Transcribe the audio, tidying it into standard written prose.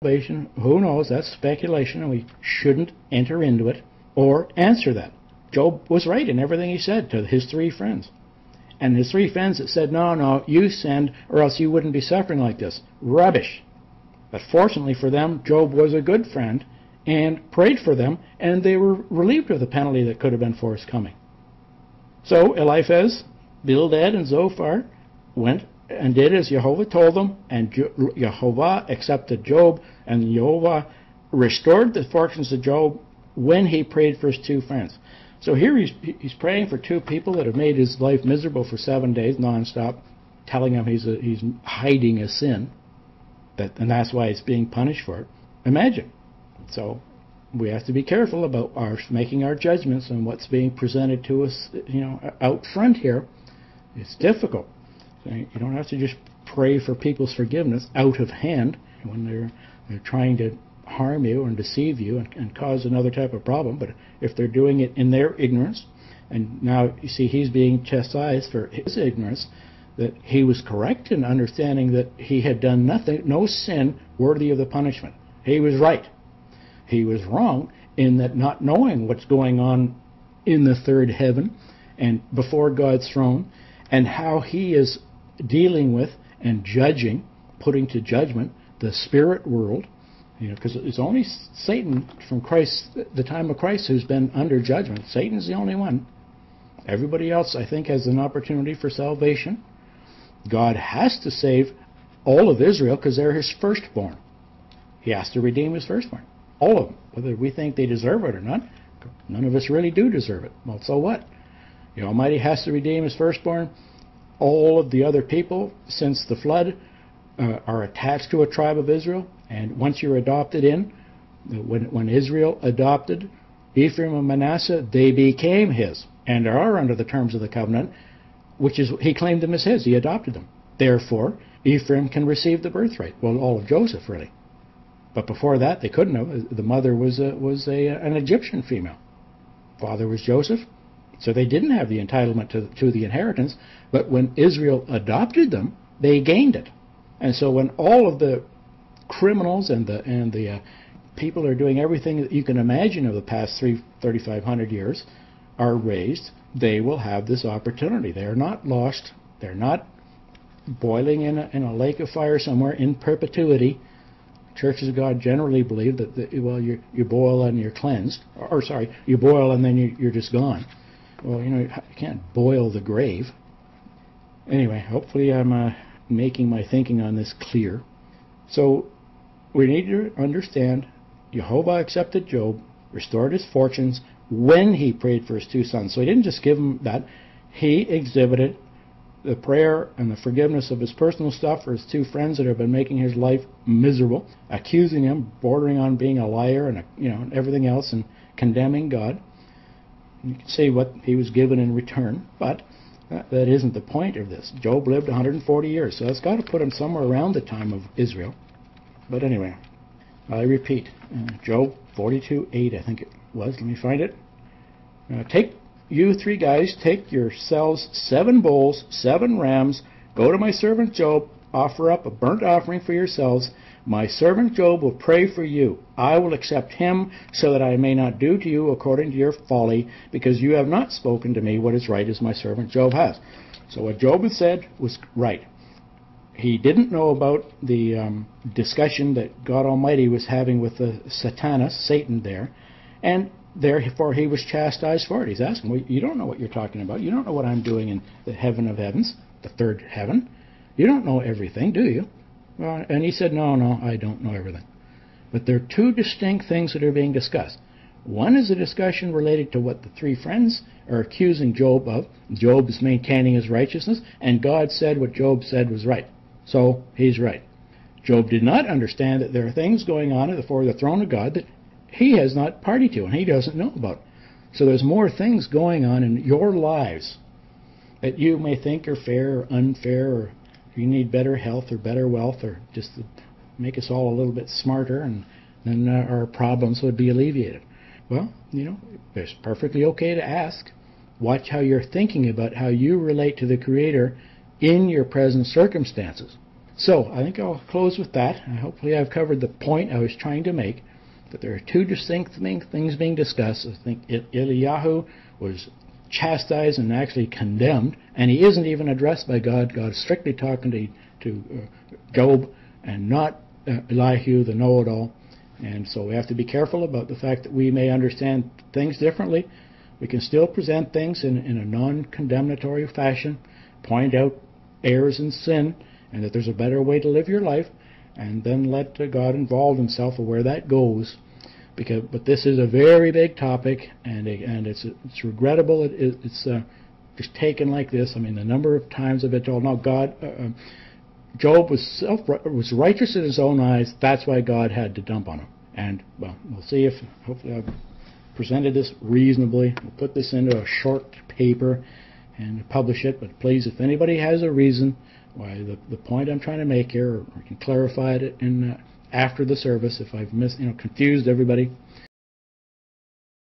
salvation, who knows? That's speculation, and we shouldn't enter into it or answer that. Job was right in everything he said to his three friends. And his three friends that said, no, you sinned, or else you wouldn't be suffering like this. Rubbish. But fortunately for them, Job was a good friend and prayed for them, and they were relieved of the penalty that could have been forthcoming. So Eliphaz, Bildad, and Zophar went and did as Jehovah told them, and Jehovah accepted Job, and Jehovah restored the fortunes of Job when he prayed for his two friends. So here he's praying for two people that have made his life miserable for 7 days nonstop, telling him he's hiding a sin, and that's why he's being punished for it. Imagine. So we have to be careful about making our judgments on what's being presented to us, out front here. It's difficult. So you don't have to just pray for people's forgiveness out of hand when they're trying to harm you and deceive you and cause another type of problem. But if they're doing it in their ignorance, and now you see he's being chastised for his ignorance, that he was correct in understanding that he had done nothing, no sin worthy of the punishment. He was right. He was wrong in that not knowing what's going on in the third heaven and before God's throne, and how he is dealing with and judging, putting to judgment the spirit world. Because it's only Satan from the time of Christ, who's been under judgment. Satan's the only one. Everybody else, I think, has an opportunity for salvation. God has to save all of Israel because they're his firstborn. He has to redeem his firstborn. All of them. Whether we think they deserve it or not, none of us really do deserve it. Well, so what? The Almighty has to redeem his firstborn. All of the other people, since the flood, are attached to a tribe of Israel. And once you're adopted in, when Israel adopted Ephraim and Manasseh, they became his and are under the terms of the covenant, which is, he claimed them as his. He adopted them. Therefore, Ephraim can receive the birthright. Well, all of Joseph, really. But before that, they couldn't have. The mother was an Egyptian female. Father was Joseph. So they didn't have the entitlement to the inheritance. But when Israel adopted them, they gained it. And so when all of the criminals and the people who are doing everything that you can imagine of the past 3,500 years are raised, they will have this opportunity. They are not lost. They're not boiling in a lake of fire somewhere in perpetuity. Churches of God generally believe that you boil and you're cleansed. Or sorry, you boil and then you're just gone. Well, you can't boil the grave. Anyway, hopefully I'm making my thinking on this clear. So we need to understand Jehovah accepted Job, restored his fortunes when he prayed for his two sons. So he didn't just give him that. He exhibited the prayer and the forgiveness of his personal stuff for his two friends that have been making his life miserable, accusing him, bordering on being a liar and everything else, and condemning God. You can see what he was given in return, but that isn't the point of this. Job lived 140 years, so that's got to put him somewhere around the time of Israel. But anyway, I repeat, Job 42:8, I think it was. Let me find it. You three guys, take yourselves 7 bulls, 7 rams, go to my servant Job, offer up a burnt offering for yourselves. My servant Job will pray for you. I will accept him, so that I may not do to you according to your folly, because you have not spoken to me what is right as my servant Job has. So what Job had said was right. He didn't know about the discussion that God Almighty was having with the Satan there, and therefore he was chastised for it. He's asking, well, you don't know what you're talking about. You don't know what I'm doing in the heaven of heavens, the third heaven. You don't know everything, do you? Well, and he said, no, I don't know everything. But there are 2 distinct things that are being discussed. One is a discussion related to what the 3 friends are accusing Job of. Job is maintaining his righteousness, and God said what Job said was right. So he's right. Job did not understand that there are things going on before the throne of God that he has not party to and he doesn't know about. So there's more things going on in your lives that you may think are fair or unfair, or you need better health or better wealth, or just to make us all a little bit smarter, and then our problems would be alleviated. Well, it's perfectly okay to ask. Watch how you're thinking about how you relate to the Creator in your present circumstances. So I think I'll close with that. Hopefully I've covered the point I was trying to make, that there are two distinct things being discussed. I think Eliyahu was chastised and actually condemned, and he isn't even addressed by God. God is strictly talking to Job and not Elihu, the know-it-all. And so we have to be careful about the fact that we may understand things differently. We can still present things in a non-condemnatory fashion, point out errors and sin, and that there's a better way to live your life, and then let God involve himself of where that goes. But this is a very big topic, and it's regrettable it's just taken like this. I mean, the number of times I've been told, no, God, Job was righteous in his own eyes. That's why God had to dump on him. And well, we'll see if hopefully I've presented this reasonably. We'll put this into a short paper and publish it. But please, if anybody has a reason why the point I'm trying to make here, or can clarify it in after the service, if I've confused everybody,